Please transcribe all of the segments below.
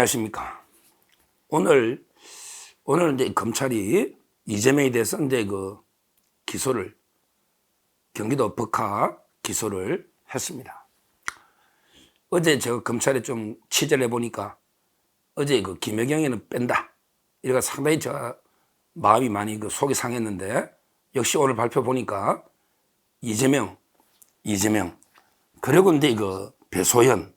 안녕하십니까. 오늘은 이제 검찰이 이재명에 대해서 이제 기소를, 경기도 법카 기소를 했습니다. 어제 제가 검찰에 좀 취재를 해보니까 어제 김혜경이는 뺀다. 이래가 상당히 제가 마음이 많이 속이 상했는데, 역시 오늘 발표 보니까 이재명, 그리고 이제 배소연,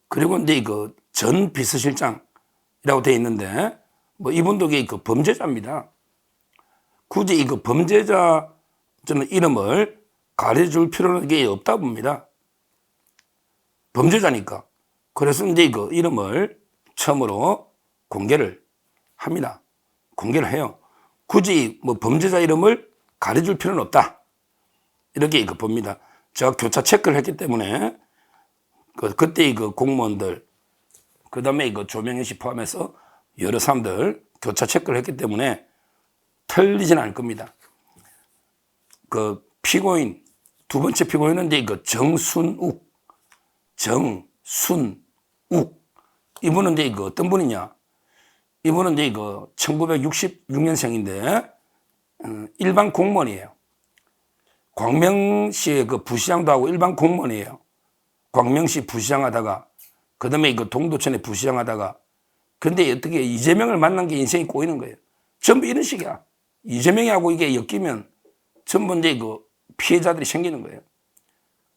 그리고 이제 전 비서실장이라고 되어 있는데, 이분도 범죄자입니다. 굳이 범죄자 저는 이름을 가려줄 필요는 없다 봅니다. 범죄자니까. 그래서 이제 이름을 처음으로 공개를 합니다. 공개를 해요. 굳이 범죄자 이름을 가려줄 필요는 없다. 이렇게 봅니다. 제가 교차 체크를 했기 때문에 그때 공무원들, 그 다음에 조명현 씨 포함해서 여러 사람들 교차 체크를 했기 때문에 틀리진 않을 겁니다. 피고인, 두 번째 피고인은 이제 정순욱. 이분은 이제 어떤 분이냐? 이분은 이제 1966년생인데, 일반 공무원이에요. 광명시의 부시장도 하고 일반 공무원이에요. 광명시 부시장 하다가, 그 다음에 동두천에 부시장 하다가, 근데 어떻게 이재명을 만난 게 인생이 꼬이는 거예요. 전부 이런 식이야. 이재명하고 이게 엮이면 전부 이제 피해자들이 생기는 거예요.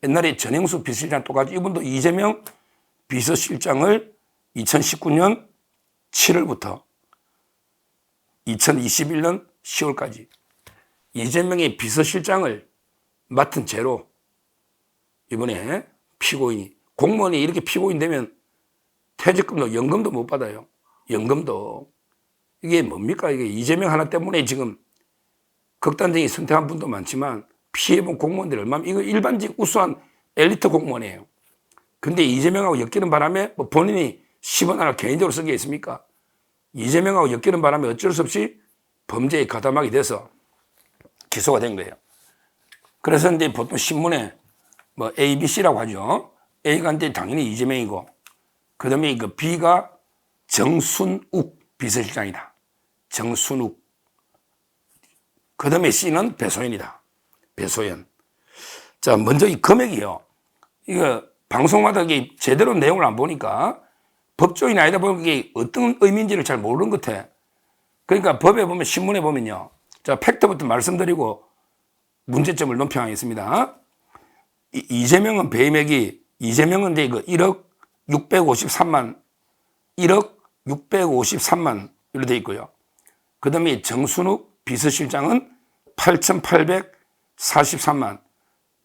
옛날에 전행수 비서실장 똑같이 이분도 이재명 비서실장을 2019년 7월부터 2021년 10월까지 이재명의 비서실장을 맡은 죄로 이번에 피고인이, 공무원이 이렇게 피고인 되면 퇴직금도 연금도 못 받아요. 연금도. 이게 뭡니까? 이게 이재명 하나 때문에 지금 극단적인 선택한 분도 많지만 피해본 공무원들이 얼마나, 이거 일반직 우수한 엘리트 공무원이에요. 근데 이재명하고 엮이는 바람에 본인이 10원 하나 개인적으로 쓴 게 있습니까? 이재명하고 엮이는 바람에 어쩔 수 없이 범죄에 가담하게 돼서 기소가 된 거예요. 그래서 이제 보통 신문에 A, B, C라고 하죠. A가 이제 당연히 이재명이고, 그 다음에 B가 정순욱 비서실장이다. 정순욱. 그 다음에 C는 배소연이다. 배소연. 자, 먼저 이 금액이요. 이거 방송마다 이게 제대로 내용을 안 보니까 법조인이 아니다 보니까 이게 어떤 의미인지를 잘 모르는 것 같아. 그러니까 법에 보면, 신문에 보면요. 자, 팩트부터 말씀드리고 문제점을 논평하겠습니다. 이재명은 배임액이, 이재명은 이제 1억 653만 으로 되어 있고요. 그 다음에 정순욱 비서실장은 8,843만,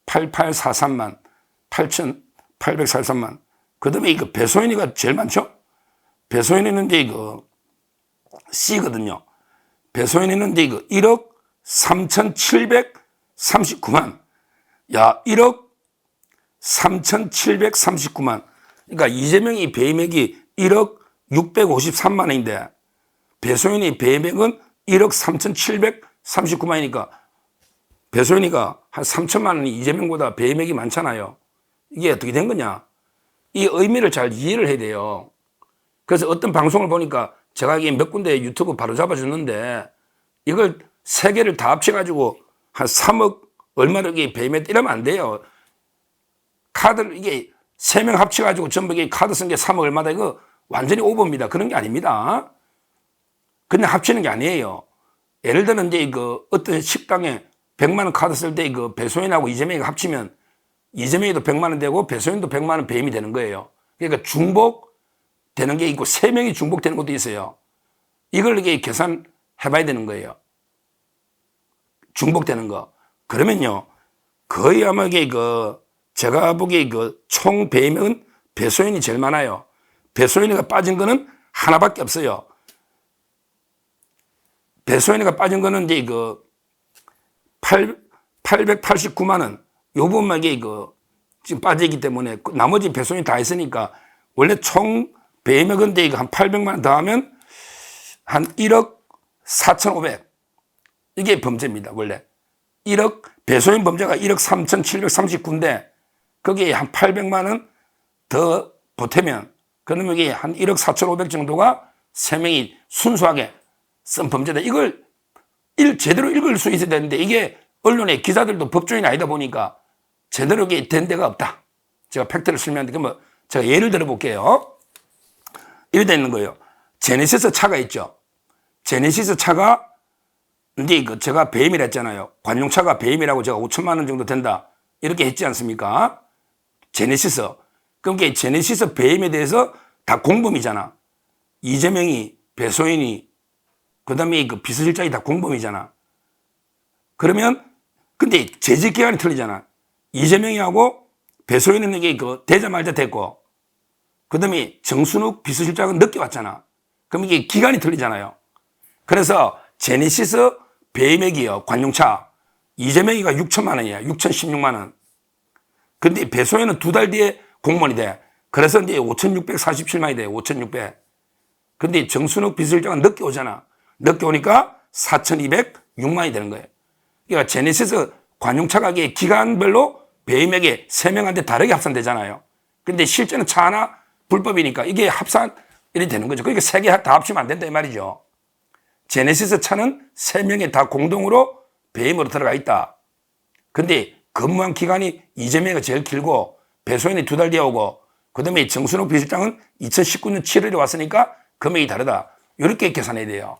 8843만, 8,843만. 그 다음에 배소연이가 제일 많죠? 배소연이는 이제 C거든요. 배소연이는 이제 1억 3,739만. 야, 1억 3,739만. 그러니까 이재명이 배임액이 1억 653만 원인데 배소연이 배임액은 1억 3,739만이니까 배소연이가 한 3천만 원이 이재명보다 배임액이 많잖아요. 이게 어떻게 된 거냐? 이 의미를 잘 이해를 해야 돼요. 그래서 어떤 방송을 보니까 제가 이게 몇 군데 유튜브 바로 잡아줬는데, 이걸 세 개를 다 합쳐가지고 한 3억 얼마를 배임했다 이러면 안 돼요. 카드를 이게 3명 합쳐가지고 전부 이게 카드 쓴 게 3억 얼마다, 이거 완전히 오버입니다. 그런 게 아닙니다. 그냥 합치는 게 아니에요. 예를 들면 이제 어떤 식당에 100만 원 카드 쓸 때 배소연하고 이재명이 합치면 이재명이도 100만 원 되고 배소연도 100만 원 배임이 되는 거예요. 그러니까 중복되는 게 있고 3명이 중복되는 것도 있어요. 이걸 이게 계산해 봐야 되는 거예요. 중복되는 거. 그러면요, 거의 아마 이게 제가 보기에 총 배임은 배소연이 제일 많아요. 배소연이가 빠진 거는 하나밖에 없어요. 배소연이가 빠진 거는 이제 889만 원. 요 부분만 이게 지금 빠져있기 때문에 나머지 배소연이 다 했으니까 원래 총 배임액은 이제 한 800만 원 더하면 한 1억 4,500. 이게 범죄입니다, 원래. 1억, 배소연 범죄가 1억 3,739인데 거기에 한 800만 원 더 보태면 그러면 이게 한 1억 4,500 정도가 3명이 순수하게 쓴 범죄다. 이걸 제대로 읽을 수 있어야 되는데 이게 언론의 기자들도 법조인이 아니다 보니까 제대로 된 데가 없다. 제가 팩트를 설명하는데 그러면 제가 예를 들어 볼게요. 이래 되는 거예요. 제네시스 차가 있죠. 제네시스 차가 이제 제가 배임이라 했잖아요. 관용차가 배임이라고 제가 5천만 원 정도 된다. 이렇게 했지 않습니까? 제네시스. 그러니까 제네시스 배임에 대해서 다 공범이잖아. 이재명이, 배소인이, 그 다음에 그 비서실장이 다 공범이잖아. 그러면, 근데 재직 기간이 틀리잖아. 이재명이하고 배소인은 이게 되자마자 됐고, 그 다음에 정순욱 비서실장은 늦게 왔잖아. 그럼 이게 기간이 틀리잖아요. 그래서 제네시스 배임액이요, 관용차. 이재명이가 6천만 원이야. 6,016만 원. 근데 배소인은 2달 뒤에 공무원이 돼. 그래서 이제 5,647만이 돼. 5,600. 근데 정순욱 비서실장은 늦게 오잖아. 늦게 오니까 4,206만이 되는 거예요. 그러니까 제네시스 관용차 가격의 기간별로 배임액에 3명한테 다르게 합산되잖아요. 근데 실제는 차 하나 불법이니까 이게 합산이 되는 거죠. 그러니까 3개 다 합치면 안 된다 이 말이죠. 제네시스 차는 3명이 다 공동으로 배임으로 들어가 있다. 근데 근무한 기간이 이재명이가 제일 길고 배소인이 2달 뒤에 오고 그다음에 정순욱 비서실장은 2019년 7월에 왔으니까 금액이 다르다. 이렇게 계산해야 돼요.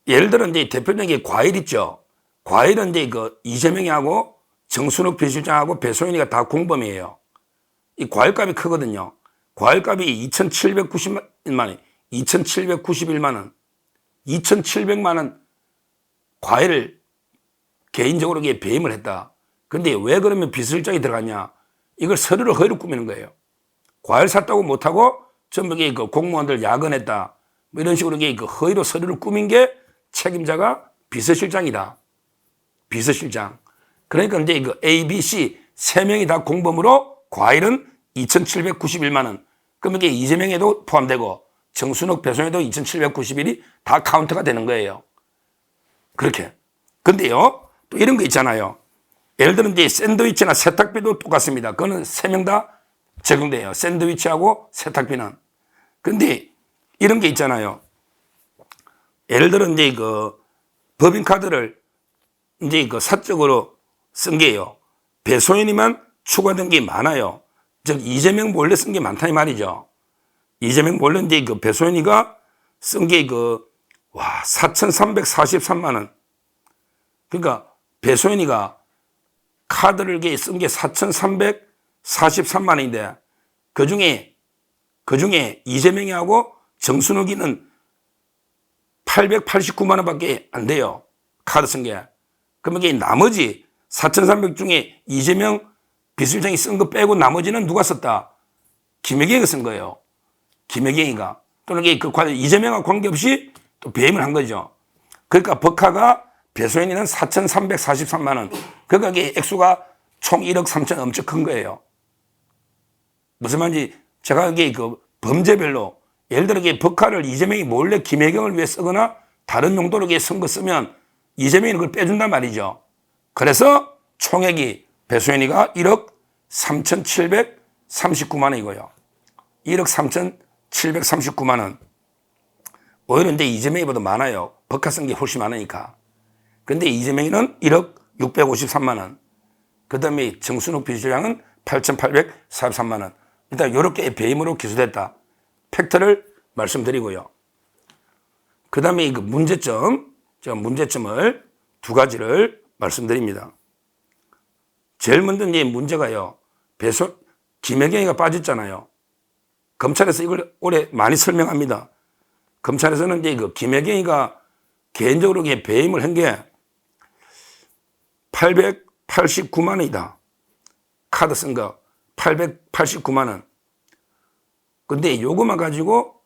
예를 들어 이제 대표적인 과일 있죠. 과일은 이제 이재명이하고 정순욱 비서실장하고 배소인이가 다 공범이에요. 이 과일값이 크거든요. 과일값이 2,790만 원, 2,791만 원, 2,700만 원 과일을 개인적으로 배임을 했다. 근데 왜 그러면 비서실장이 들어갔냐? 이걸 서류를 허위로 꾸미는 거예요. 과일 샀다고 못하고 전부 공무원들 야근했다. 뭐 이런 식으로 허위로 서류를 꾸민 게 책임자가 비서실장이다. 비서실장. 그러니까 이제 A, B, C 3명이 다 공범으로 과일은 2,791만 원. 그러면 이게 이재명에도 포함되고 정순욱, 배소인에도 2,791이 다 카운트가 되는 거예요. 그렇게. 근데요, 또 이런 거 있잖아요. 예를 들어 이제 샌드위치나 세탁비도 똑같습니다. 그거는 3명 다 적용돼요. 샌드위치하고 세탁비는. 근데 이런 게 있잖아요. 예를 들어 이제 법인카드를 이제 사적으로 쓴 게요. 배소인이만 추가된 게 많아요. 즉, 이재명 몰래 쓴 게 많다 이 말이죠. 이재명 몰래 이제 배소인이가 쓴 게 4,343만 원. 그러니까 배소인이가 카드를 쓴 게 4,343만 원인데 그 중에 이재명이하고 정순욱이는 889만 원밖에 안 돼요. 카드 쓴 게. 그러면 이게 나머지 4,300 중에 이재명 비서실장이 쓴 거 빼고 나머지는 누가 썼다? 김혜경이가 쓴 거예요. 김혜경이가. 또는 이재명과 관계없이 또 배임을 한 거죠. 그러니까 법카가 배소인이는 4,343만 원. 그러니까 이게 액수가 총 1억 3천 엄청 큰 거예요. 무슨 말인지 제가 범죄별로 예를 들어 법카를 이재명이 몰래 김혜경을 위해 쓰거나 다른 용도로 선거 쓰면 이재명이 그걸 빼준단 말이죠. 그래서 총액이 배소인이가 1억 3,739만 원이고요. 1억 3,739만 원. 오히려 근데 이재명이보다 많아요. 법카 쓴 게 훨씬 많으니까. 근데 이재명이는 1억 653만 원. 그 다음에 정순욱 비서실장은 8,843만 원. 일단 이렇게 배임으로 기소됐다. 팩트를 말씀드리고요. 그 다음에 문제점, 제가 문제점을 2가지를 말씀드립니다. 제일 먼저 이제 문제가요. 김혜경이가 빠졌잖아요. 검찰에서 이걸 올해 많이 설명합니다. 검찰에서는 이제 김혜경이가 개인적으로 배임을 한 게 889만 원이다. 카드 쓴 거 889만 원. 근데 요것만 가지고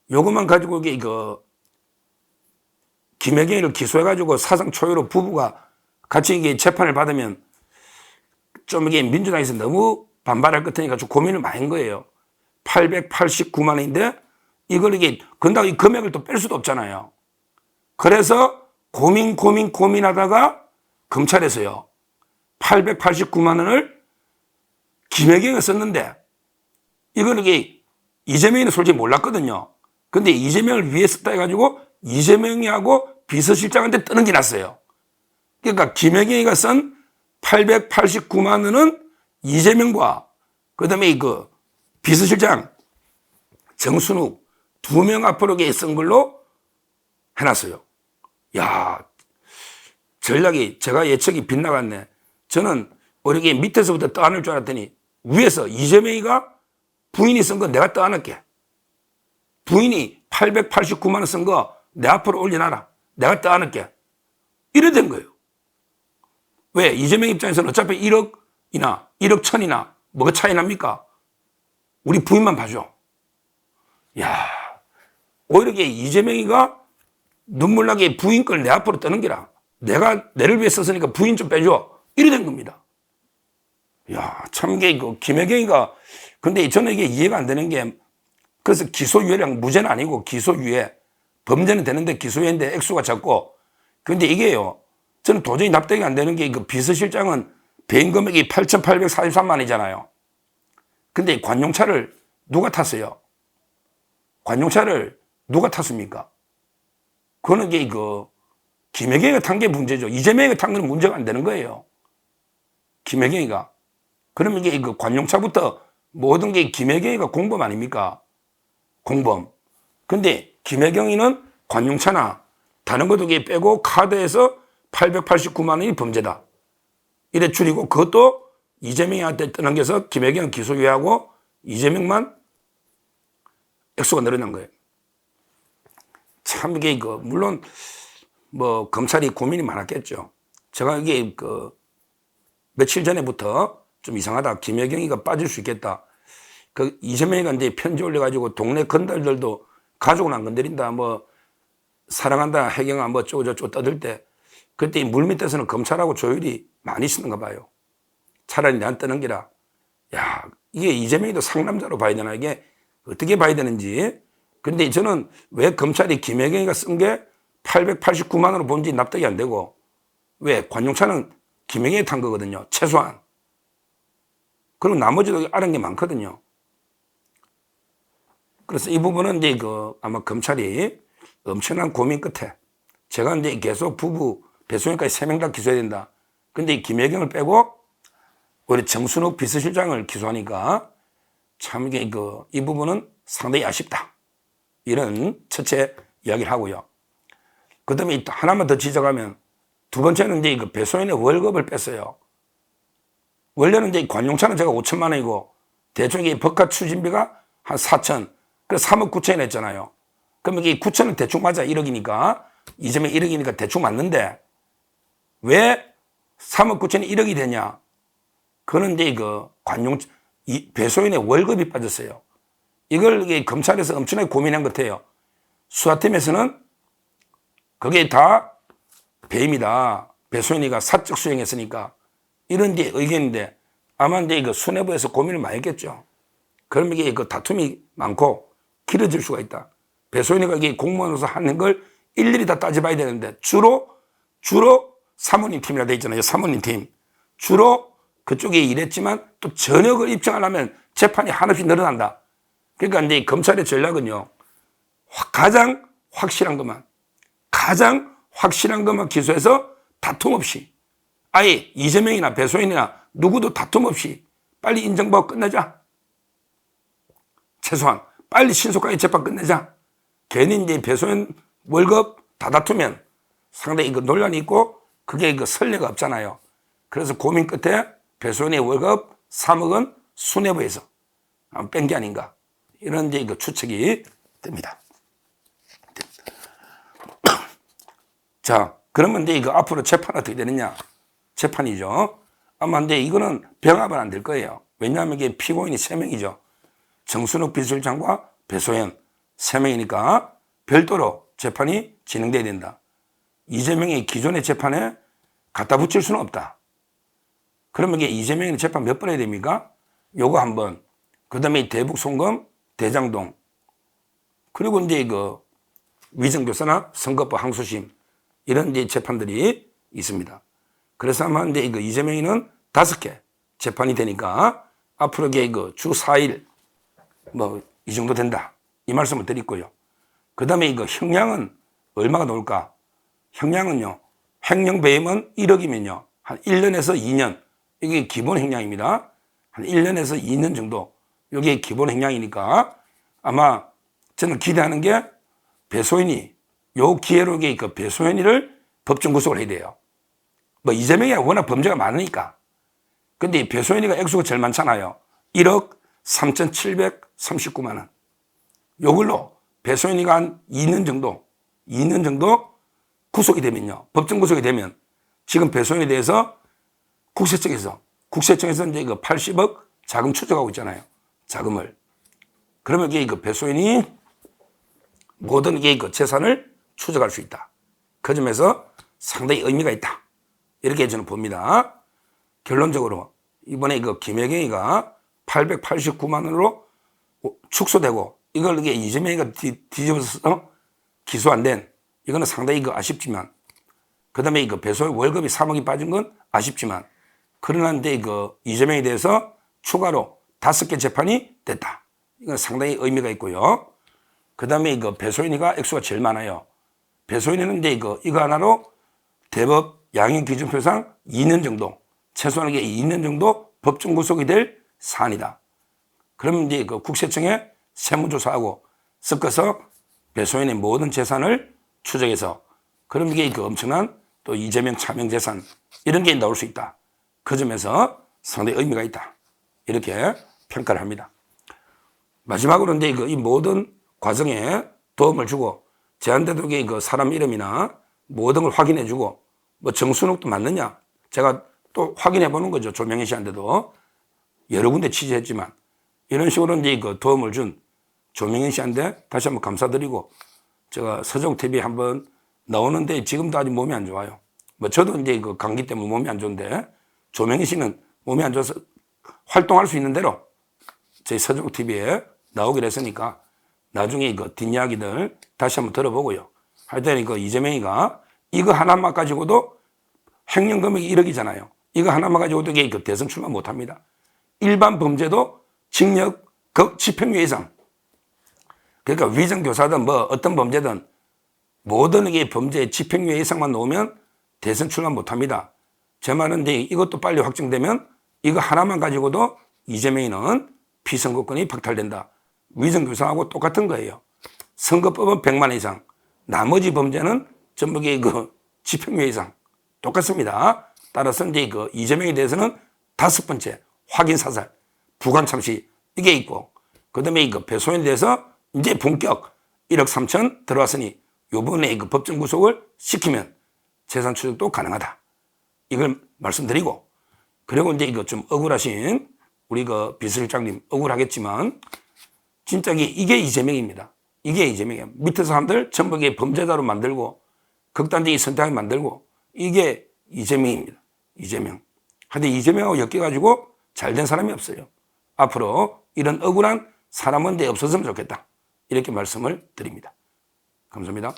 이게 김혜경이를 기소해가지고 사상 초유로 부부가 같이 이게 재판을 받으면 좀 이게 민주당에서 너무 반발할 것 같으니까 좀 고민을 많이 한 거예요. 889만 원인데 이걸 그런다고 이 금액을 또 뺄 수도 없잖아요. 그래서 고민하다가 검찰에서요. 889만 원을 김혜경이 썼는데 이거는 이게 이재명이는 솔직히 몰랐거든요. 근데 이재명을 위해 썼다 해가지고 이재명이하고 비서실장한테 뜨는 게 났어요. 그러니까 김혜경이가 쓴 889만 원은 이재명과 그다음에 그 비서실장 정순욱 두 명 앞으로 쓴 걸로 해놨어요. 야, 전략이 제가 예측이 빗나갔네. 저는 어떻게 밑에서부터 떠안을 줄 알았더니 위에서 이재명이가 부인이 쓴 거 내가 떠안을게. 부인이 889만 원 쓴 거 내 앞으로 올려놔라. 내가 떠안을게. 이래 된 거예요. 왜? 이재명 입장에서는 어차피 1억이나 1억 천이나 뭐가 차이 납니까? 우리 부인만 봐줘. 야, 오히려 이재명이가 눈물나게 부인 걸 내 앞으로 떠는 게라. 내가 내를 위해 썼으니까 부인 좀 빼줘. 이래 된 겁니다. 야, 참, 김혜경이가, 근데 저는 이게 이해가 안 되는 게, 그래서 기소유예랑 무죄는 아니고 기소유예, 범죄는 되는데 기소유예인데 액수가 작고, 근데 이게요, 저는 도저히 납득이 안 되는 게, 그 비서실장은 배임 금액이 8,843만 원이잖아요. 근데 관용차를 누가 탔어요? 관용차를 누가 탔습니까? 그거는 김혜경이가 탄 게 문제죠. 이재명이가 탄 건 문제가 안 되는 거예요. 김혜경이가. 그러면 이게 관용차부터 모든 게 김혜경이가 공범 아닙니까? 공범. 근데 김혜경이는 관용차나 다른 것도 빼고 카드에서 889만 원이 범죄다. 이래 줄이고 그것도 이재명한테 떠넘겨서 김혜경 기소유예하고 이재명만 액수가 늘어난 거예요. 참 이게 물론 뭐 검찰이 고민이 많았겠죠. 제가 이게 며칠 전에부터 좀 이상하다. 김혜경이가 빠질 수 있겠다. 이재명이가 이제 편지 올려가지고 동네 건달들도 가족은 안 건드린다. 뭐 사랑한다. 혜경아 뭐 쪼쪼쪼 떠들 때 그때 물 밑에서는 검찰하고 조율이 많이 쓰는가 봐요. 차라리 내한 뜨는 게라. 야, 이게 이재명이도 상남자로 봐야 되나? 이게 어떻게 봐야 되는지. 근데 저는 왜 검찰이 김혜경이가 쓴 게 889만 원으로 본지 납득이 안 되고, 왜? 관용차는 김혜경이 탄 거거든요. 최소한. 그리고 나머지도 알은 게 많거든요. 그래서 이 부분은 이제 아마 검찰이 엄청난 고민 끝에 제가 이제 계속 부부 배수영까지 3명 다 기소해야 된다. 근데 김혜경을 빼고 우리 정순욱 비서실장을 기소하니까 참 이게 이 부분은 상당히 아쉽다. 이런 첫째 이야기를 하고요. 그 다음에 하나만 더 지적하면 두 번째는 이제 배소인의 월급을 뺐어요. 원래는 이제 관용차는 제가 5천만 원이고 대충 이게 법카 추진비가 한 4천, 그래서 3억 9천이 했잖아요. 그러면 이게 9천은 대충 맞아. 1억이니까. 이재명 1억이니까 대충 맞는데 왜 3억 9천이 1억이 되냐? 그거는 이제 배소인의 월급이 빠졌어요. 이걸 이게 검찰에서 엄청나게 고민한 것 같아요. 수사팀에서는 그게 다 배임이다. 배소인이가 사적 수행했으니까. 이런 게 의견인데 아마 이제 수뇌부에서 고민을 많이 했겠죠. 그러면 이게 다툼이 많고 길어질 수가 있다. 배소인이가 이게 공무원으로서 하는 걸 일일이 다 따져봐야 되는데 주로 사모님 팀이라 돼 있잖아요. 사모님 팀. 주로 그쪽에 일했지만 또 전역을 입증하려면 재판이 한없이 늘어난다. 그러니까 이제 검찰의 전략은요. 가장 확실한 것만 기소해서 다툼 없이 아예 이재명이나 배소인이나 누구도 다툼 없이 빨리 인정받고 끝내자. 최소한 빨리 신속하게 재판 끝내자. 괜히 이제 배소인 월급 다 다투면 상당히 논란이 있고 그게 선례가 없잖아요. 그래서 고민 끝에 배소인의 월급 3억은 수뇌부에서 뺀 게 아닌가. 이런 이제 추측이 됩니다. 자, 그러면 이제 앞으로 재판 어떻게 되느냐? 재판이죠. 아마 근데 이거는 병합은 안 될 거예요. 왜냐하면 이게 피고인이 3명이죠. 정순욱 비서실장과 배소연 3명이니까 별도로 재판이 진행돼야 된다. 이재명이 기존의 재판에 갖다 붙일 수는 없다. 그러면 이게 이재명이 재판 몇 번 해야 됩니까? 요거 한 번. 그 다음에 대북 송금, 대장동. 그리고 이제 위정교사나 선거법 항소심. 이런 이제 재판들이 있습니다. 그래서 아마 이제 이재명이는 5개 재판이 되니까 앞으로 주 4일 뭐 이 정도 된다. 이 말씀을 드리고요. 그 다음에 이거 형량은 얼마가 나올까? 형량은요, 횡령 배임은 1억이면요, 한 1년에서 2년. 이게 기본 형량입니다. 한 1년에서 2년 정도. 이게 기본 형량이니까 아마 저는 기대하는 게 배소인이 요 기회로 그 배소인이를 법정 구속을 해야 돼요. 뭐 이재명이 워낙 범죄가 많으니까. 근데 이 배소인이가 액수가 제일 많잖아요. 1억 3,739만 원. 요걸로 배소인이가 한 2년 정도 구속이 되면요. 법정 구속이 되면 지금 배소인에 대해서 국세청에서 이제 이거 80억 자금 추적하고 있잖아요. 자금을. 그러면 이게 그 배소인이 모든 게 그 재산을 추적할 수 있다. 그 점에서 상당히 의미가 있다. 이렇게 저는 봅니다. 결론적으로 이번에 그 김혜경이가 889만 원으로 축소되고 이걸 이게 이재명이가 뒤집어서 기소 안 된 이거는 상당히 아쉽지만 그 다음에 이거 배소의 월급이 3억이 빠진 건 아쉽지만 그러나 이제 이재명에 대해서 추가로 5개 재판이 됐다. 이건 상당히 의미가 있고요. 그 다음에 이거 배소인이가 액수가 제일 많아요. 배소인이는 이제 이거 하나로 대법 양형 기준표상 2년 정도, 최소한 2년 정도 법정 구속이 될 사안이다. 그러면 이제 국세청에 세무조사하고 섞어서 배소인의 모든 재산을 추적해서 그럼 이게 엄청난 또 이재명 차명 재산 이런 게 나올 수 있다. 그 점에서 상당히 의미가 있다. 이렇게 평가를 합니다. 마지막으로 이제 이 모든 과정에 도움을 주고 제한되도록의 사람 이름이나 모든 걸 확인해 주고 뭐 정순욱도 맞느냐 제가 또 확인해 보는 거죠. 조명희 씨한테도 여러 군데 취재했지만 이런 식으로 이제 도움을 준 조명희 씨한테 다시 한번 감사드리고 제가 서정TV에 한번 나오는데 지금도 아직 몸이 안 좋아요. 뭐 저도 이제 감기 때문에 몸이 안 좋은데 조명희 씨는 몸이 안 좋아서 활동할 수 있는 대로 저희 서정TV에 나오기로 했으니까 나중에 뒷이야기들 다시 한번 들어보고요. 하여튼 이재명이가 이거 하나만 가지고도 횡령 금액이 1억이잖아요. 이거 하나만 가지고도 대선 출마 못 합니다. 일반 범죄도 징역, 집행유예 이상. 그러니까 위정교사든 뭐 어떤 범죄든 모든 범죄의 집행유예 이상만 놓으면 대선 출마 못 합니다. 제 말은 이제 이것도 빨리 확정되면 이거 하나만 가지고도 이재명이는 피선거권이 박탈된다. 위정교사하고 똑같은 거예요. 선거법은 100만 원 이상. 나머지 범죄는 전부 집행유예 이상. 똑같습니다. 따라서 이제 이재명에 대해서는 5번째 확인 사살, 부관 참시 이게 있고 그 다음에 배소인에 대해서 이제 본격 1억 3천 들어왔으니 요번에 법정 구속을 시키면 재산 추적도 가능하다. 이걸 말씀드리고 그리고 이제 좀 억울하신 우리 비서실장님 억울하겠지만 진짜 이게 이재명입니다. 이게 이재명이에요. 밑에 사람들 전부 범죄자로 만들고 극단적인 선택을 만들고 이게 이재명입니다. 이재명. 근데 이재명하고 엮여가지고 잘된 사람이 없어요. 앞으로 이런 억울한 사람은 없었으면 좋겠다. 이렇게 말씀을 드립니다. 감사합니다.